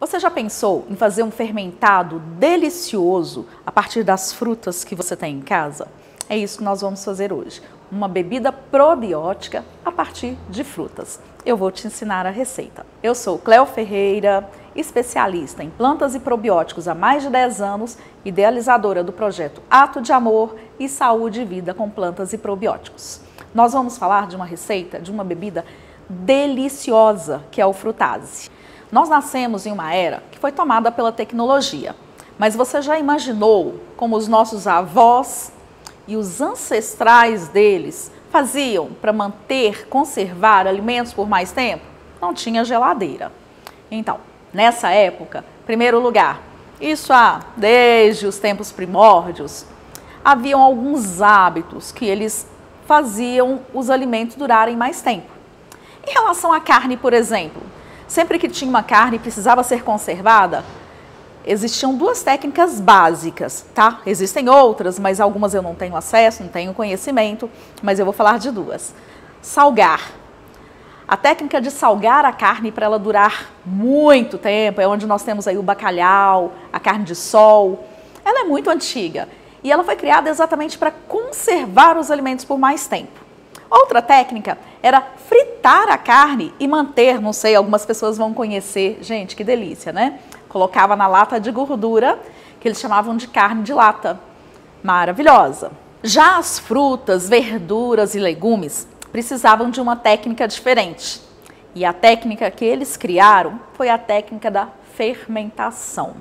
Você já pensou em fazer um fermentado delicioso a partir das frutas que você tem em casa? É isso que nós vamos fazer hoje. Uma bebida probiótica a partir de frutas. Eu vou te ensinar a receita. Eu sou Cléo Ferreira, especialista em plantas e probióticos há mais de 10 anos, idealizadora do projeto Ato de Amor e Saúde e Vida com Plantas e Probióticos. Nós vamos falar de uma receita de uma bebida deliciosa, que é o Frutase. Nós nascemos em uma era que foi tomada pela tecnologia, mas você já imaginou como os nossos avós e os ancestrais deles faziam para manter, conservar alimentos por mais tempo? Não tinha geladeira. Então, nessa época, em primeiro lugar, desde os tempos primórdios, haviam alguns hábitos que eles faziam os alimentos durarem mais tempo. Em relação à carne, por exemplo, sempre que tinha uma carne e precisava ser conservada, existiam duas técnicas básicas, tá? Existem outras, mas algumas eu não tenho acesso, não tenho conhecimento, mas eu vou falar de duas. Salgar. A técnica de salgar a carne para ela durar muito tempo, é onde nós temos aí o bacalhau, a carne de sol. Ela é muito antiga e ela foi criada exatamente para conservar os alimentos por mais tempo. Outra técnica era fritar a carne e manter, não sei, algumas pessoas vão conhecer, gente, que delícia, né? Colocava na lata de gordura, que eles chamavam de carne de lata. Maravilhosa. Já as frutas, verduras e legumes precisavam de uma técnica diferente. E a técnica que eles criaram foi a técnica da fermentação.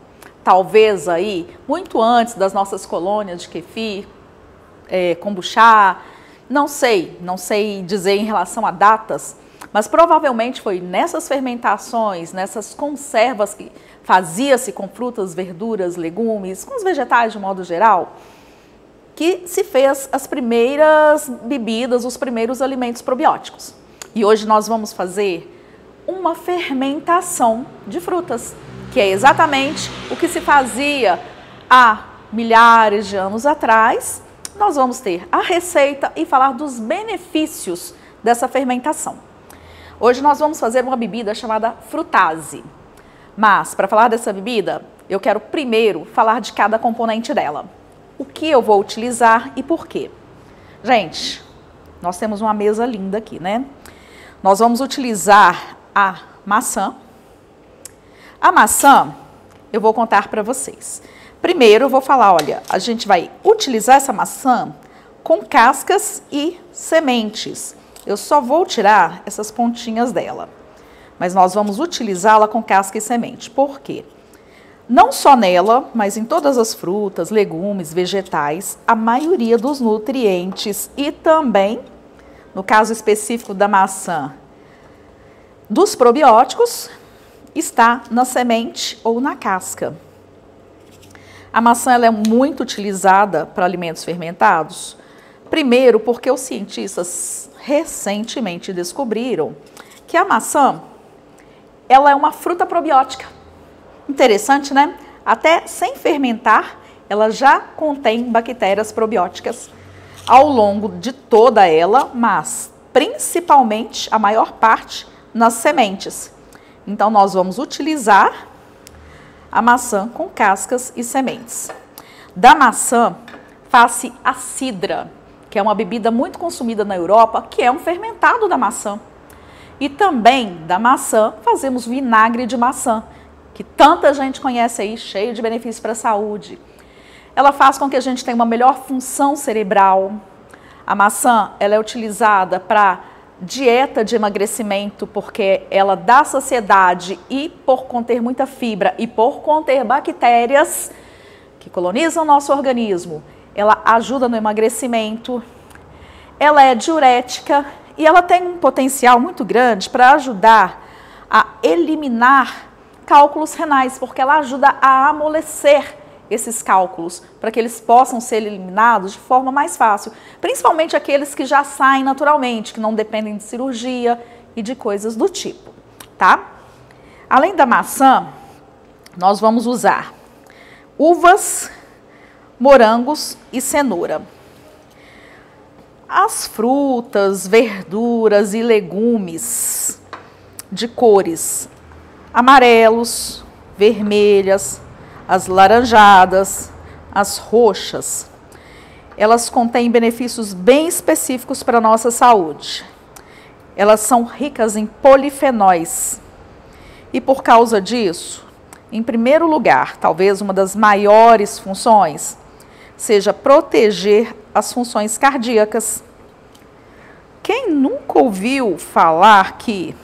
Talvez aí, muito antes das nossas colônias de kefir, kombucha, não sei dizer em relação a datas, mas provavelmente foi nessas fermentações, nessas conservas que fazia-se com frutas, verduras, legumes, com os vegetais de modo geral, que se fez as primeiras bebidas, os primeiros alimentos probióticos. E hoje nós vamos fazer uma fermentação de frutas, que é exatamente o que se fazia há milhares de anos atrás. Nós vamos ter a receita e falar dos benefícios dessa fermentação. Hoje nós vamos fazer uma bebida chamada Frutase. Mas, para falar dessa bebida, eu quero primeiro falar de cada componente dela. O que eu vou utilizar e por quê? Gente, nós temos uma mesa linda aqui, né? Nós vamos utilizar a maçã. A maçã, eu vou contar para vocês. Primeiro eu vou falar, olha, a gente vai utilizar essa maçã com cascas e sementes. Eu só vou tirar essas pontinhas dela, mas nós vamos utilizá-la com casca e semente. Por quê? Não só nela, mas em todas as frutas, legumes, vegetais, a maioria dos nutrientes e também, no caso específico da maçã, dos probióticos, está na semente ou na casca. A maçã ela é muito utilizada para alimentos fermentados. Primeiro, porque os cientistas recentemente descobriram que a maçã ela é uma fruta probiótica. Interessante, né? Até sem fermentar, ela já contém bactérias probióticas ao longo de toda ela, mas principalmente a maior parte nas sementes. Então, nós vamos utilizar a maçã com cascas e sementes. Da maçã, faz-se a cidra, que é uma bebida muito consumida na Europa, que é um fermentado da maçã. E também da maçã, fazemos vinagre de maçã, que tanta gente conhece aí, cheio de benefícios para a saúde. Ela faz com que a gente tenha uma melhor função cerebral. A maçã, ela é utilizada para dieta de emagrecimento, porque ela dá saciedade e por conter muita fibra e por conter bactérias que colonizam o nosso organismo, ela ajuda no emagrecimento. Ela é diurética e ela tem um potencial muito grande para ajudar a eliminar cálculos renais, porque ela ajuda a amolecer esses cálculos, para que eles possam ser eliminados de forma mais fácil, principalmente aqueles que já saem naturalmente, que não dependem de cirurgia e de coisas do tipo, tá? Além da maçã, nós vamos usar uvas, morangos e cenoura. As frutas, verduras e legumes de cores amarelos, vermelhas, as laranjadas, as roxas. Elas contêm benefícios bem específicos para a nossa saúde. Elas são ricas em polifenóis. E por causa disso, em primeiro lugar, talvez uma das maiores funções seja proteger as funções cardíacas. Quem nunca ouviu falar que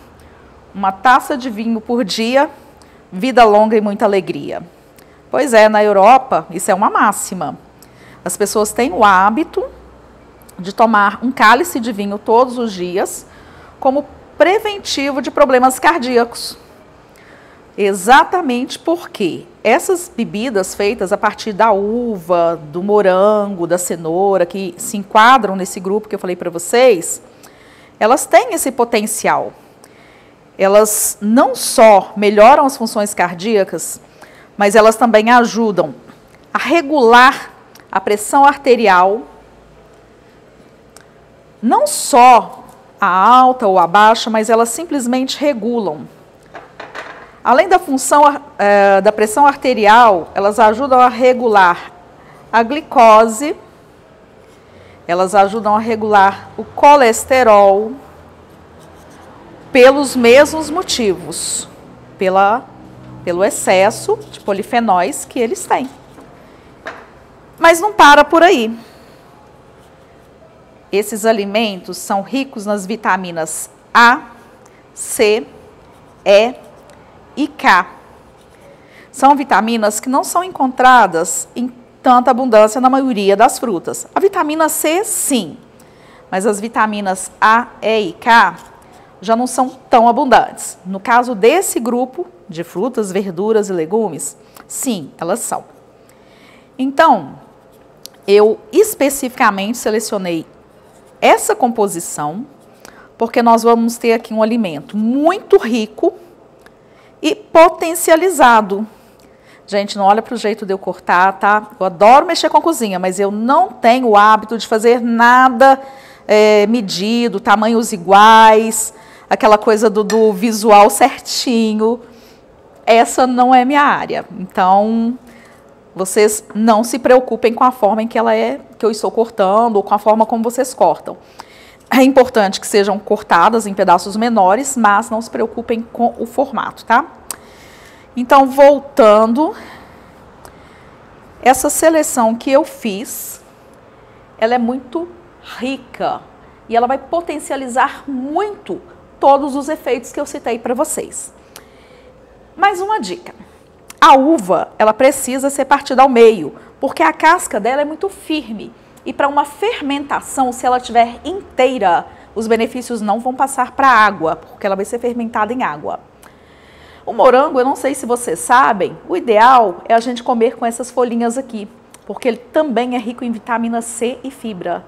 uma taça de vinho por dia, vida longa e muita alegria? Pois é, na Europa isso é uma máxima. As pessoas têm o hábito de tomar um cálice de vinho todos os dias como preventivo de problemas cardíacos. Exatamente porque essas bebidas feitas a partir da uva, do morango, da cenoura, que se enquadram nesse grupo que eu falei para vocês, elas têm esse potencial. Elas não só melhoram as funções cardíacas, mas elas também ajudam a regular a pressão arterial, não só a alta ou a baixa, mas elas simplesmente regulam. Além da função da pressão arterial, elas ajudam a regular a glicose, elas ajudam a regular o colesterol, pelos mesmos motivos, pelo excesso de polifenóis que eles têm. Mas não para por aí. Esses alimentos são ricos nas vitaminas A, C, E e K. São vitaminas que não são encontradas em tanta abundância na maioria das frutas. A vitamina C, sim, mas as vitaminas A, E e K já não são tão abundantes. No caso desse grupo de frutas, verduras e legumes, sim, elas são. Então, eu especificamente selecionei essa composição porque nós vamos ter aqui um alimento muito rico e potencializado. Gente, não olha para o jeito de eu cortar, tá? Eu adoro mexer com a cozinha, mas eu não tenho o hábito de fazer nada medido, tamanhos iguais, aquela coisa do visual certinho. Essa não é minha área. Então, vocês não se preocupem com a forma em que que eu estou cortando ou com a forma como vocês cortam. É importante que sejam cortadas em pedaços menores, mas não se preocupem com o formato, tá? Então, voltando, essa seleção que eu fiz, ela é muito rica e ela vai potencializar muito todos os efeitos que eu citei para vocês. Mais uma dica. A uva, ela precisa ser partida ao meio, porque a casca dela é muito firme. E para uma fermentação, se ela estiver inteira, os benefícios não vão passar para a água, porque ela vai ser fermentada em água. O morango, eu não sei se vocês sabem, o ideal é a gente comer com essas folhinhas aqui, porque ele também é rico em vitamina C e fibra.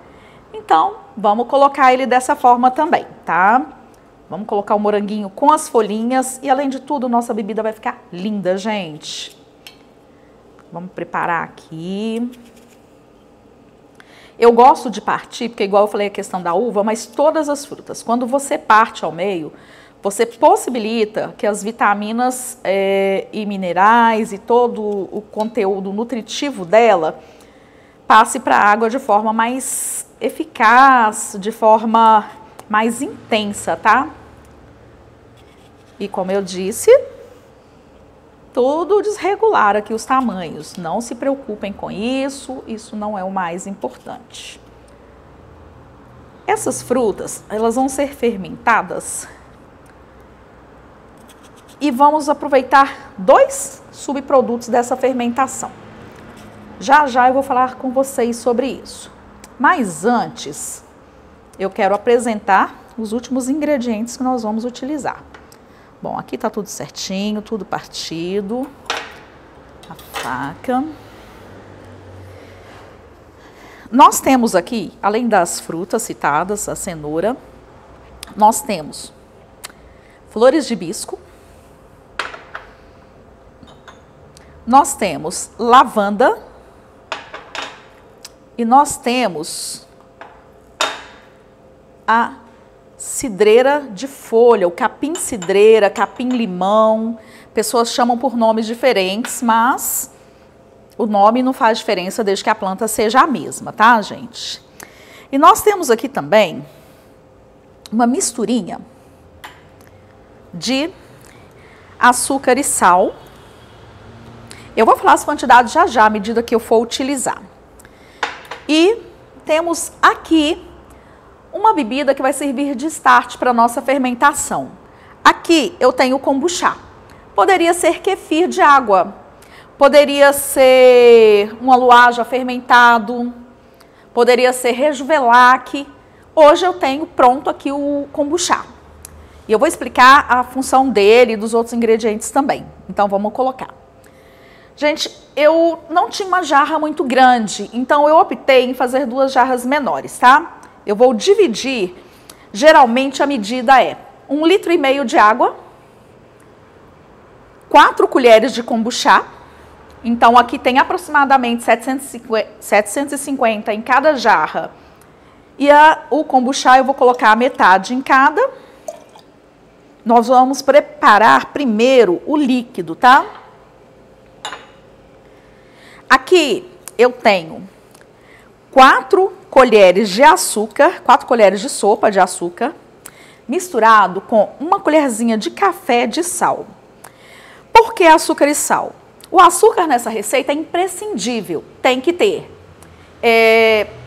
Então, vamos colocar ele dessa forma também, tá? Vamos colocar o moranguinho com as folhinhas e, além de tudo, nossa bebida vai ficar linda, gente. Vamos preparar aqui. Eu gosto de partir, porque igual eu falei a questão da uva, mas todas as frutas, quando você parte ao meio, você possibilita que as vitaminas e minerais e todo o conteúdo nutritivo dela passe para a água de forma mais eficaz, de forma mais intensa, tá? E como eu disse, tudo desregular aqui os tamanhos. Não se preocupem com isso, isso não é o mais importante. Essas frutas, elas vão ser fermentadas e vamos aproveitar 2 subprodutos dessa fermentação. Já já eu vou falar com vocês sobre isso. Mas antes, eu quero apresentar os últimos ingredientes que nós vamos utilizar. Bom, aqui tá tudo certinho, tudo partido. A faca. Nós temos aqui, além das frutas citadas, a cenoura, nós temos flores de hibisco. Nós temos lavanda. E nós temos a cidreira de folha, o capim-cidreira, capim-limão, pessoas chamam por nomes diferentes, mas o nome não faz diferença desde que a planta seja a mesma, tá, gente? E nós temos aqui também uma misturinha de açúcar e sal. Eu vou falar as quantidades já já, à medida que eu for utilizar. E temos aqui uma bebida que vai servir de start para a nossa fermentação. Aqui eu tenho kombucha. Poderia ser kefir de água, poderia ser um aluá já fermentado, poderia ser rejuvelac. Hoje eu tenho pronto aqui o kombucha. E eu vou explicar a função dele e dos outros ingredientes também. Então vamos colocar. Gente, eu não tinha uma jarra muito grande, então eu optei em fazer 2 jarras menores, tá? Eu vou dividir, geralmente a medida é 1,5 litro de água, 4 colheres de kombucha, então aqui tem aproximadamente 750 em cada jarra, e o kombucha eu vou colocar a metade em cada. Nós vamos preparar primeiro o líquido, tá? Aqui eu tenho 4 colheres de açúcar, 4 colheres de sopa de açúcar, misturado com 1 colherzinha de café de sal. Por que açúcar e sal? O açúcar nessa receita é imprescindível, tem que ter.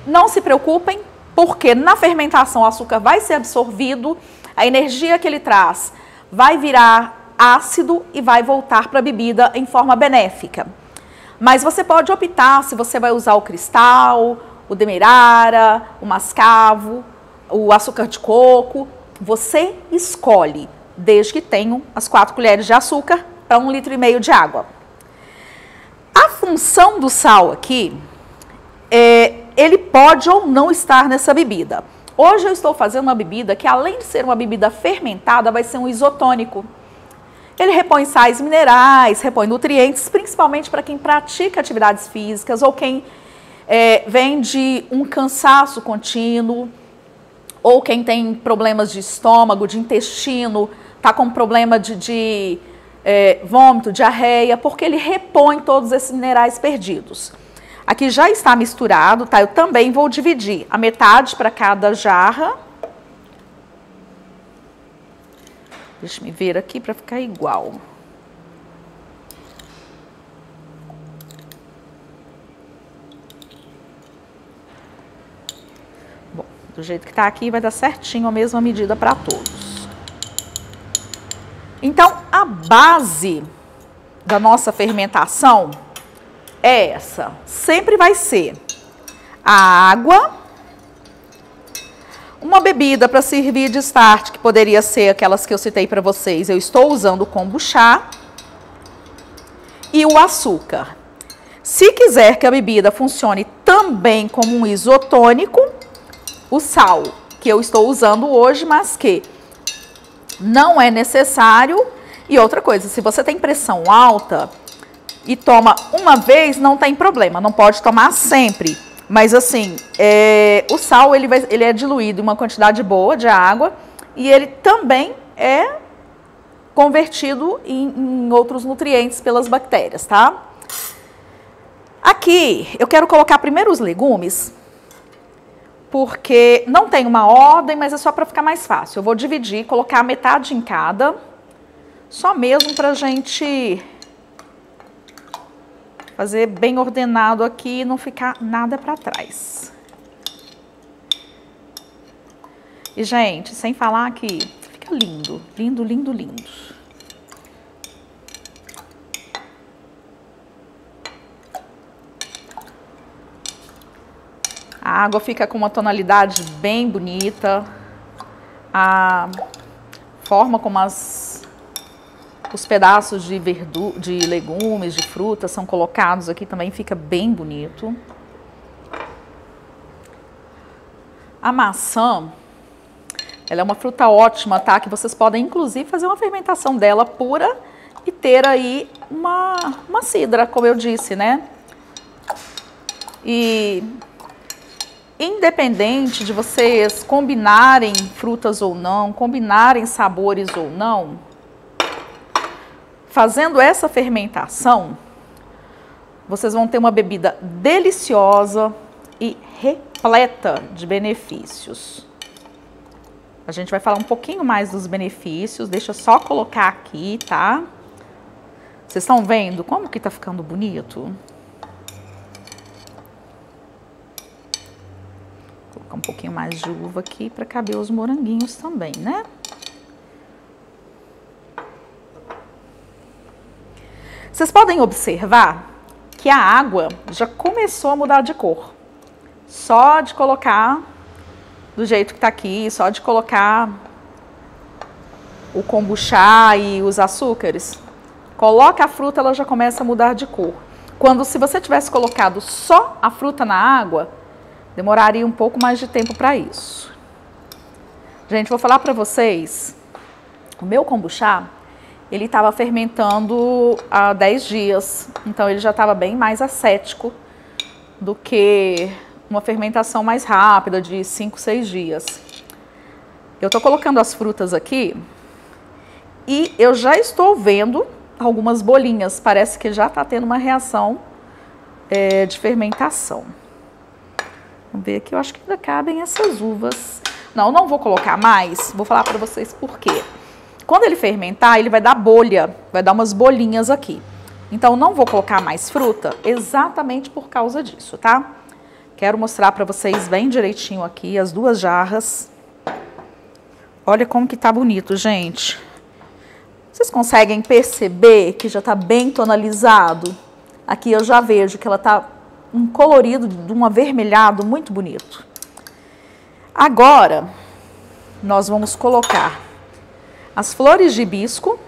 Não se preocupem, porque na fermentação o açúcar vai ser absorvido, a energia que ele traz vai virar ácido e vai voltar para a bebida em forma benéfica. Mas você pode optar se você vai usar o cristal, o demerara, o mascavo, o açúcar de coco. Você escolhe, desde que tenham as 4 colheres de açúcar para 1,5 litro de água. A função do sal aqui, ele pode ou não estar nessa bebida. Hoje eu estou fazendo uma bebida que, além de ser uma bebida fermentada, vai ser um isotônico. Ele repõe sais minerais, repõe nutrientes, principalmente para quem pratica atividades físicas ou quem vem de um cansaço contínuo, ou quem tem problemas de estômago, de intestino, está com problema de vômito, diarreia, porque ele repõe todos esses minerais perdidos. Aqui já está misturado, tá? Eu também vou dividir a metade para cada jarra. Deixa eu ver aqui para ficar igual. Bom, do jeito que tá aqui vai dar certinho a mesma medida para todos. Então, a base da nossa fermentação é essa. Sempre vai ser a água, uma bebida para servir de start, que poderia ser aquelas que eu citei para vocês. Eu estou usando o kombucha e o açúcar. Se quiser que a bebida funcione também como um isotônico, o sal, que eu estou usando hoje, mas que não é necessário. E outra coisa, se você tem pressão alta e toma uma vez, não tem problema, não pode tomar sempre. Mas assim, o sal ele é diluído em uma quantidade boa de água e ele também é convertido em outros nutrientes pelas bactérias, tá? Aqui eu quero colocar primeiro os legumes, porque não tem uma ordem, mas é só para ficar mais fácil. Eu vou dividir, colocar metade em cada, só mesmo para a gente fazer bem ordenado aqui e não ficar nada para trás. E, gente, sem falar que fica lindo, lindo, lindo, lindo. A água fica com uma tonalidade bem bonita. A forma como os pedaços de legumes, de frutas são colocados aqui também fica bem bonito. A maçã, ela é uma fruta ótima, tá? Que vocês podem, inclusive, fazer uma fermentação dela pura e ter aí uma cidra, como eu disse, né? E independente de vocês combinarem frutas ou não, combinarem sabores ou não, fazendo essa fermentação, vocês vão ter uma bebida deliciosa e repleta de benefícios. A gente vai falar um pouquinho mais dos benefícios, deixa eu só colocar aqui, tá? Vocês estão vendo como que tá ficando bonito? Vou colocar um pouquinho mais de uva aqui para caber os moranguinhos também, né? Vocês podem observar que a água já começou a mudar de cor. Só de colocar do jeito que tá aqui, só de colocar o kombucha e os açúcares. Coloca a fruta, ela já começa a mudar de cor. Quando, se você tivesse colocado só a fruta na água, demoraria um pouco mais de tempo para isso. Gente, vou falar para vocês, o meu kombucha, ele estava fermentando há 10 dias, então ele já estava bem mais acético do que uma fermentação mais rápida de 5, 6 dias. Eu estou colocando as frutas aqui e eu já estou vendo algumas bolinhas, parece que já está tendo uma reação de fermentação. Vamos ver aqui, eu acho que ainda cabem essas uvas. Não vou colocar mais, vou falar para vocês por quê. Quando ele fermentar, ele vai dar bolha, vai dar umas bolinhas aqui. Então, não vou colocar mais fruta exatamente por causa disso, tá? Quero mostrar para vocês bem direitinho aqui as duas jarras. Olha como que tá bonito, gente. Vocês conseguem perceber que já tá bem tonalizado? Aqui eu já vejo que ela tá um colorido de um avermelhado muito bonito. Agora, nós vamos colocar as flores de hibisco.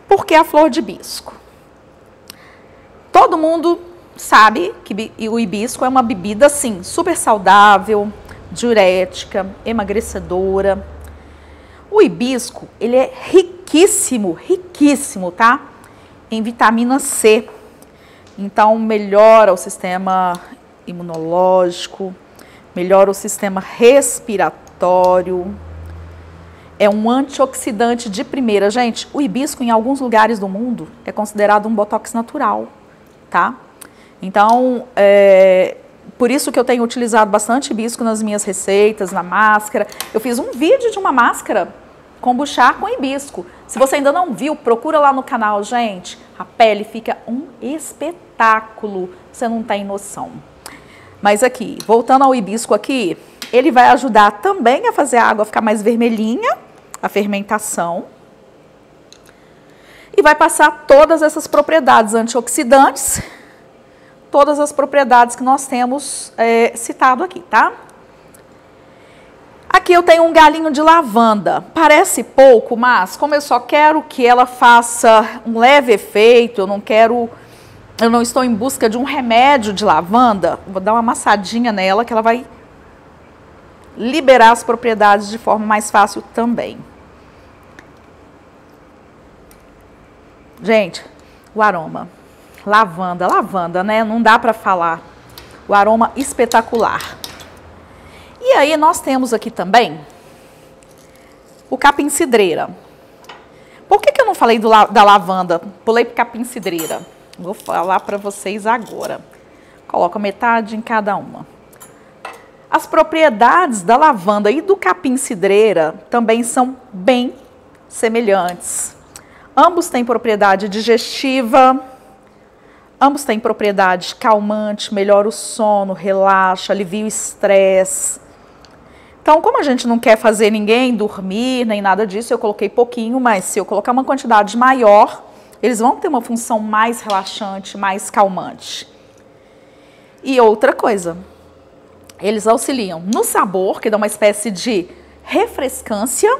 Por que a flor de hibisco? Todo mundo sabe que o hibisco é uma bebida, assim, super saudável, diurética, emagrecedora. O hibisco, ele é riquíssimo, riquíssimo, tá? Em vitamina C. Então, melhora o sistema imunológico, melhora o sistema respiratório. É um antioxidante de primeira. Gente, o hibisco em alguns lugares do mundo é considerado um botox natural, tá? Então, por isso que eu tenho utilizado bastante hibisco nas minhas receitas, na máscara. Eu fiz um vídeo de uma máscara kombucha com hibisco. Se você ainda não viu, procura lá no canal, gente. A pele fica um espetáculo, você não tem noção. Mas aqui, voltando ao hibisco aqui, ele vai ajudar também a fazer a água ficar mais vermelhinha, a fermentação. E vai passar todas essas propriedades antioxidantes, todas as propriedades que nós temos citado aqui, tá? Aqui eu tenho um galinho de lavanda. Parece pouco, mas como eu só quero que ela faça um leve efeito, eu não estou em busca de um remédio de lavanda, vou dar uma amassadinha nela que ela vai liberar as propriedades de forma mais fácil também. Gente, o aroma. Lavanda, né? Não dá para falar. O aroma espetacular. E aí nós temos aqui também o capim-cidreira. Por que eu não falei da lavanda? Pulei para capim-cidreira. Vou falar para vocês agora. Coloca metade em cada uma. As propriedades da lavanda e do capim-cidreira também são bem semelhantes. Ambos têm propriedade digestiva, ambos têm propriedade calmante, melhora o sono, relaxa, alivia o estresse. Então, como a gente não quer fazer ninguém dormir, nem nada disso, eu coloquei pouquinho, mas se eu colocar uma quantidade maior, eles vão ter uma função mais relaxante, mais calmante. E outra coisa, eles auxiliam no sabor, que dá uma espécie de refrescância,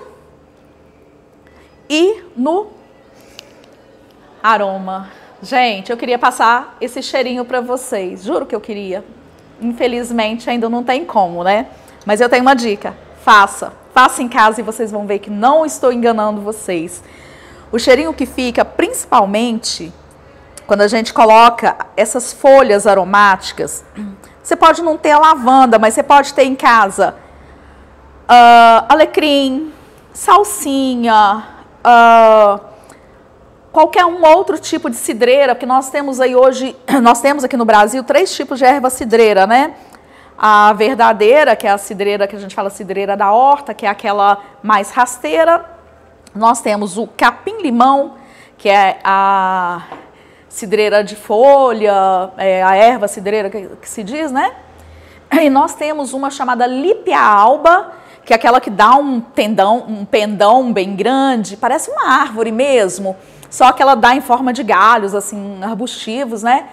e no aroma. Gente, eu queria passar esse cheirinho para vocês, juro que eu queria. Infelizmente ainda não tem como, né? Mas eu tenho uma dica, faça em casa e vocês vão ver que não estou enganando vocês. O cheirinho que fica, principalmente, quando a gente coloca essas folhas aromáticas, você pode não ter a lavanda, mas você pode ter em casa alecrim, salsinha, qualquer um outro tipo de cidreira, porque nós temos aí hoje, nós temos aqui no Brasil 3 tipos de erva cidreira, né? A verdadeira, que é a cidreira que a gente fala cidreira da horta, que é aquela mais rasteira. Nós temos o capim-limão, que é a cidreira de folha, a erva cidreira que se diz, né? E nós temos uma chamada lípia alba, que é aquela que dá um pendão bem grande, parece uma árvore mesmo, só que ela dá em forma de galhos, assim, arbustivos, né?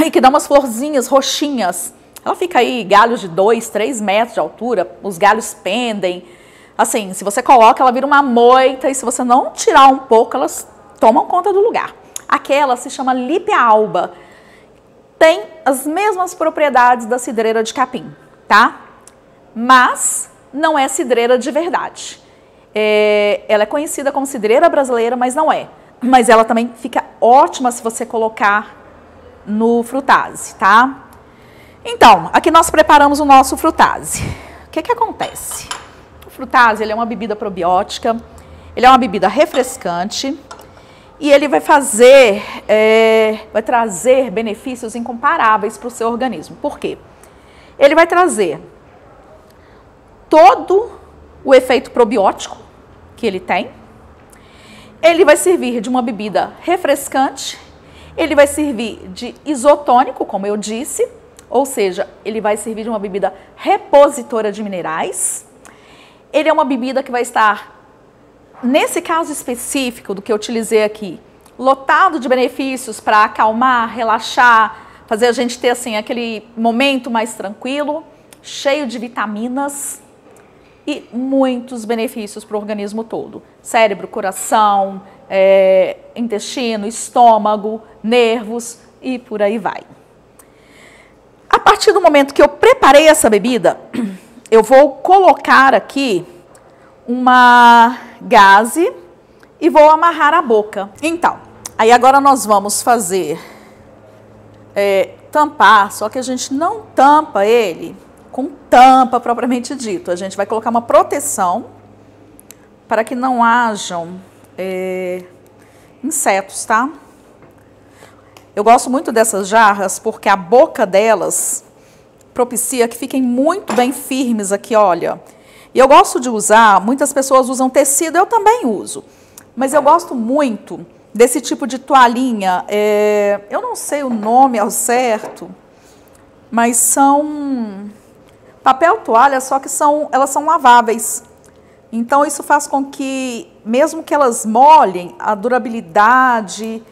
E que dá umas florzinhas roxinhas. Ela fica aí, galhos de 2, 3 metros de altura, os galhos pendem. Assim, se você coloca, ela vira uma moita, e se você não tirar um pouco, elas tomam conta do lugar. Aquela se chama lípia alba. Tem as mesmas propriedades da cidreira de capim, tá? Mas não é cidreira de verdade. Ela é conhecida como cidreira brasileira, mas não é. Mas ela também fica ótima se você colocar no frutase, tá? Então, aqui nós preparamos o nosso frutase. O que que acontece? O frutase, ele é uma bebida probiótica, ele é uma bebida refrescante e ele vai vai trazer benefícios incomparáveis para o seu organismo. Por quê? Ele vai trazer todo o efeito probiótico que ele tem. Ele vai servir de uma bebida refrescante, ele vai servir de isotônico, como eu disse, ou seja, ele vai servir de uma bebida repositora de minerais. Ele é uma bebida que vai estar, nesse caso específico do que eu utilizei aqui, lotado de benefícios para acalmar, relaxar, fazer a gente ter assim aquele momento mais tranquilo, cheio de vitaminas e muitos benefícios para o organismo todo. Cérebro, coração, intestino, estômago, nervos e por aí vai. A partir do momento que eu preparei essa bebida, eu vou colocar aqui uma gaze e vou amarrar a boca. Então, aí agora nós vamos fazer tampar, só que a gente não tampa ele com tampa propriamente dito. A gente vai colocar uma proteção para que não hajam insetos, tá? Eu gosto muito dessas jarras porque a boca delas propicia que fiquem muito bem firmes aqui, olha. E eu gosto de usar, muitas pessoas usam tecido, eu também uso. Mas eu gosto muito desse tipo de toalhinha, eu não sei o nome ao certo, mas são papel toalha, só que elas são laváveis. Então isso faz com que, mesmo que elas molhem, a durabilidade,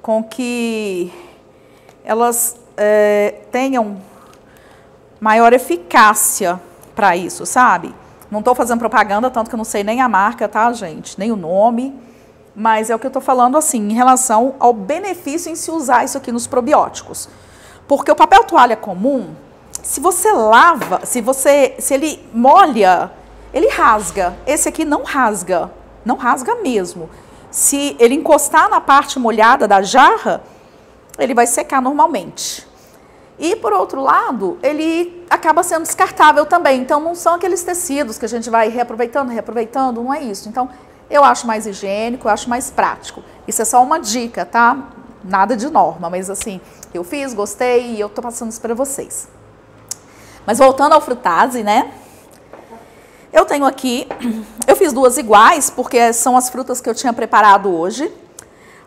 com que elas tenham maior eficácia para isso, sabe? Não estou fazendo propaganda, tanto que eu não sei nem a marca, tá, gente? Nem o nome, mas é o que eu estou falando, assim, em relação ao benefício em se usar isso aqui nos probióticos. Porque o papel toalha comum, se você lava, se ele molha, ele rasga. Esse aqui não rasga mesmo. Se ele encostar na parte molhada da jarra, ele vai secar normalmente. E, por outro lado, ele acaba sendo descartável também. Então, não são aqueles tecidos que a gente vai reaproveitando, não é isso. Então, eu acho mais higiênico, eu acho mais prático. Isso é só uma dica, tá? Nada de norma, mas assim, eu fiz, gostei e eu tô passando isso para vocês. Mas voltando ao frutase, né? Eu tenho aqui, eu fiz 2 iguais, porque são as frutas que eu tinha preparado hoje,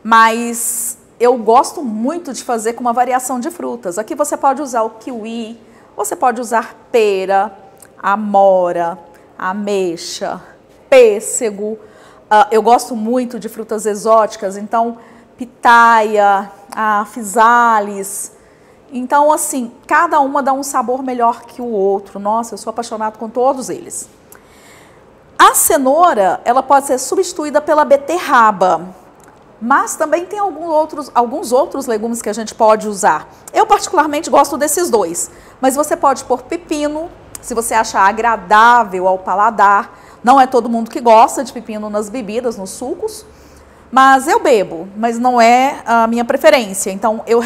mas eu gosto muito de fazer com uma variação de frutas. Aqui você pode usar o kiwi, você pode usar pera, amora, ameixa, pêssego. Eu gosto muito de frutas exóticas, então pitaia, physalis. Então, assim, cada uma dá um sabor melhor que o outro. Nossa, eu sou apaixonada com todos eles. A cenoura, ela pode ser substituída pela beterraba, mas também tem alguns outros legumes que a gente pode usar. Eu particularmente gosto desses 2, mas você pode pôr pepino, se você achar agradável ao paladar. Não é todo mundo que gosta de pepino nas bebidas, nos sucos, mas eu bebo, mas não é a minha preferência. Então, eu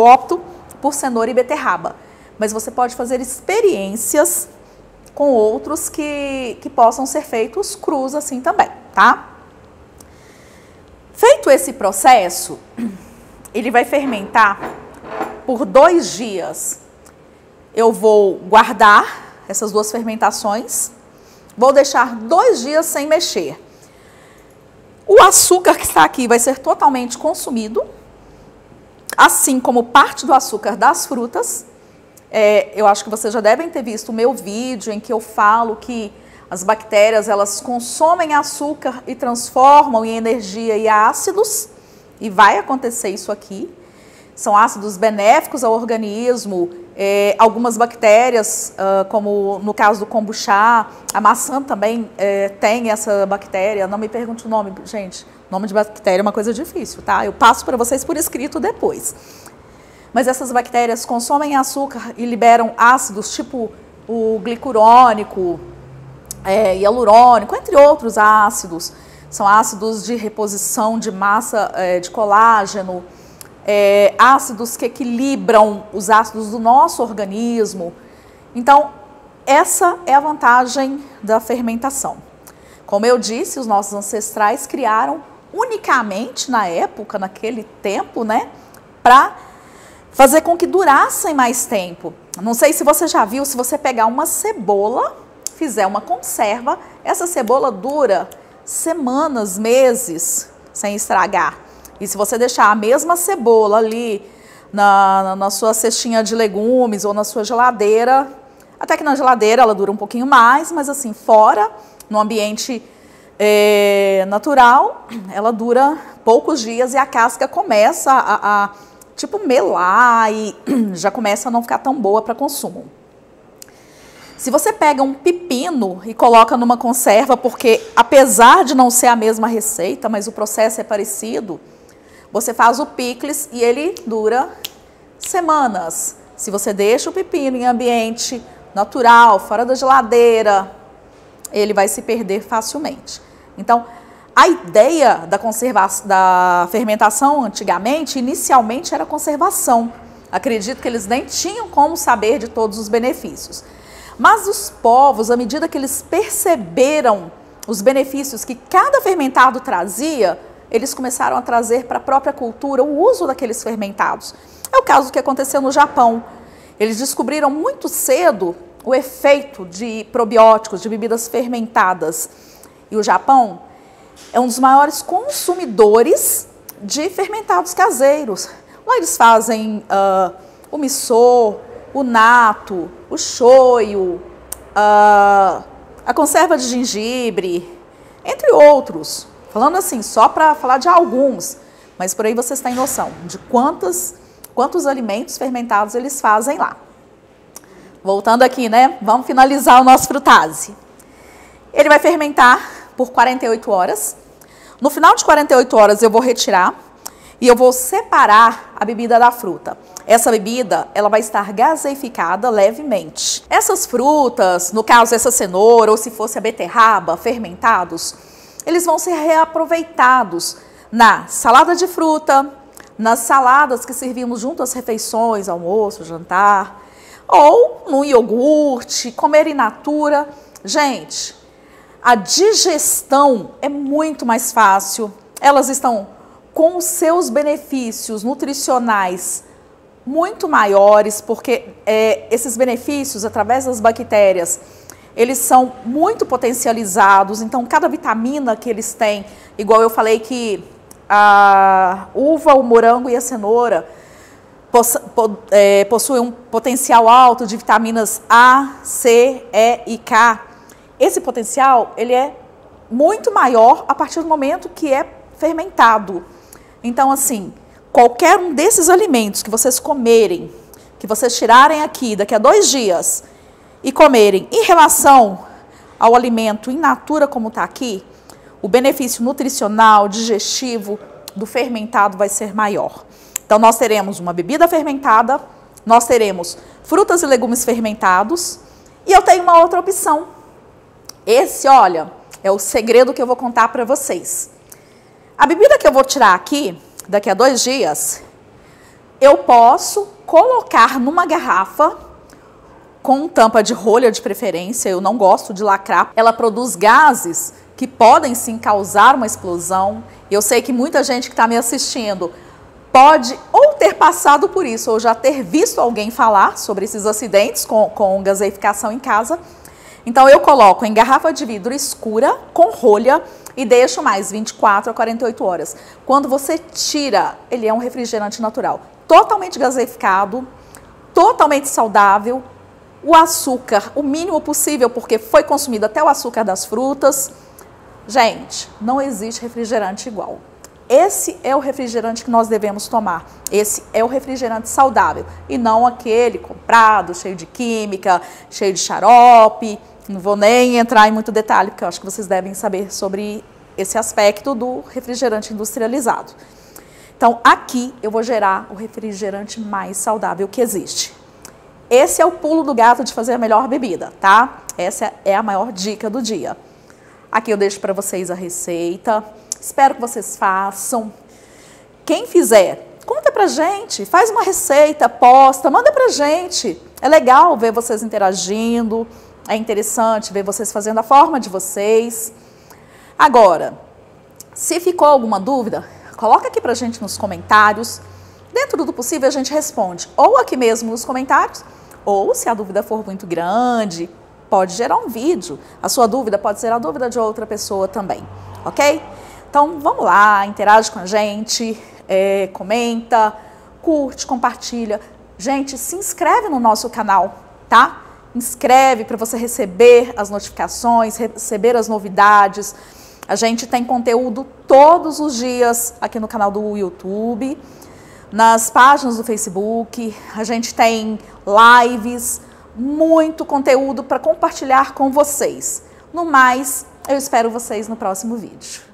opto por cenoura e beterraba. Mas você pode fazer experiências com outros que possam ser feitos crus assim também, tá? Feito esse processo, ele vai fermentar por 2 dias. Eu vou guardar essas 2 fermentações, vou deixar 2 dias sem mexer. O açúcar que está aqui vai ser totalmente consumido, assim como parte do açúcar das frutas. Eu acho que vocês já devem ter visto o meu vídeo em que eu falo que as bactérias, elas consomem açúcar e transformam em energia e ácidos, e vai acontecer isso aqui. São ácidos benéficos ao organismo, algumas bactérias, como no caso do kombucha, a maçã também tem essa bactéria, não me pergunte o nome, gente, nome de bactéria é uma coisa difícil, tá? Eu passo para vocês por escrito depois. Mas essas bactérias consomem açúcar e liberam ácidos, tipo o glicurônico, hialurônico, entre outros ácidos. São ácidos de reposição de massa de colágeno, ácidos que equilibram os ácidos do nosso organismo. Então, essa é a vantagem da fermentação. Como eu disse, os nossos ancestrais criaram unicamente na época, naquele tempo, né, para fazer com que durassem mais tempo. Não sei se você já viu, se você pegar uma cebola, fizer uma conserva, essa cebola dura semanas, meses, sem estragar. E se você deixar a mesma cebola ali na sua cestinha de legumes ou na sua geladeira, até que na geladeira ela dura um pouquinho mais, mas assim, fora, no ambiente natural, ela dura poucos dias e a casca começa a tipo melar e já começa a não ficar tão boa para consumo. Se você pega um pepino e coloca numa conserva, porque apesar de não ser a mesma receita, mas o processo é parecido, você faz o picles e ele dura semanas. Se você deixa o pepino em ambiente natural, fora da geladeira, ele vai se perder facilmente. Então, a ideia da fermentação antigamente, inicialmente era conservação. Acredito que eles nem tinham como saber de todos os benefícios. Mas os povos, à medida que eles perceberam os benefícios que cada fermentado trazia, eles começaram a trazer para a própria cultura o uso daqueles fermentados. É o caso que aconteceu no Japão. Eles descobriram muito cedo o efeito de probióticos, de bebidas fermentadas. E o Japão é um dos maiores consumidores de fermentados caseiros. Lá eles fazem o miso, o natto, o shoyu, a conserva de gengibre, entre outros. Falando assim, só para falar de alguns, mas por aí vocês têm noção de quantos alimentos fermentados eles fazem lá. Voltando aqui, né? Vamos finalizar o nosso frutase. Ele vai fermentar por 48 horas. No final de 48 horas eu vou retirar e eu vou separar a bebida da fruta. Essa bebida, ela vai estar gaseificada levemente. Essas frutas, no caso essa cenoura ou se fosse a beterraba, fermentados, eles vão ser reaproveitados na salada de fruta, nas saladas que servimos junto às refeições, almoço, jantar, ou no iogurte, comer in natura. Gente, a digestão é muito mais fácil, elas estão com os seus benefícios nutricionais muito maiores, porque esses benefícios, através das bactérias, eles são muito potencializados. Então, cada vitamina que eles têm, igual eu falei que a uva, o morango e a cenoura possuem um potencial alto de vitaminas A, C, E e K. Esse potencial, ele é muito maior a partir do momento que é fermentado. Então, assim, qualquer um desses alimentos que vocês comerem, que vocês tirarem aqui daqui a 2 dias e comerem em relação ao alimento in natura como está aqui, o benefício nutricional, digestivo do fermentado vai ser maior. Então, nós teremos uma bebida fermentada, nós teremos frutas e legumes fermentados e eu tenho uma outra opção. Esse, olha, é o segredo que eu vou contar para vocês. A bebida que eu vou tirar aqui, daqui a 2 dias, eu posso colocar numa garrafa com tampa de rolha de preferência, eu não gosto de lacrar. Ela produz gases que podem sim causar uma explosão Eu sei que muita gente que está me assistindo pode ou ter passado por isso, ou já ter visto alguém falar sobre esses acidentes com gaseificação em casa. Então eu coloco em garrafa de vidro escura, com rolha, e deixo mais 24 a 48 horas. Quando você tira, ele é um refrigerante natural, totalmente gaseificado, totalmente saudável. O açúcar, o mínimo possível, porque foi consumido até o açúcar das frutas. Gente, não existe refrigerante igual. Esse é o refrigerante que nós devemos tomar. Esse é o refrigerante saudável e não aquele comprado, cheio de química, cheio de xarope. Não vou nem entrar em muito detalhe, porque eu acho que vocês devem saber sobre esse aspecto do refrigerante industrializado. Então, aqui eu vou gerar o refrigerante mais saudável que existe. Esse é o pulo do gato de fazer a melhor bebida, tá? Essa é a maior dica do dia. Aqui eu deixo para vocês a receita. Espero que vocês façam. Quem fizer, conta pra gente, faz uma receita, posta, manda pra gente. É legal ver vocês interagindo, é interessante ver vocês fazendo a forma de vocês. Agora, se ficou alguma dúvida, coloca aqui pra gente nos comentários. Dentro do possível a gente responde, ou aqui mesmo nos comentários, ou se a dúvida for muito grande, pode gerar um vídeo. A sua dúvida pode ser a dúvida de outra pessoa também, ok? Então, vamos lá, interage com a gente, comenta, curte, compartilha. Gente, se inscreve no nosso canal, tá? Inscreve para você receber as notificações, receber as novidades. A gente tem conteúdo todos os dias aqui no canal do YouTube, nas páginas do Facebook. A gente tem lives, muito conteúdo para compartilhar com vocês. No mais, eu espero vocês no próximo vídeo.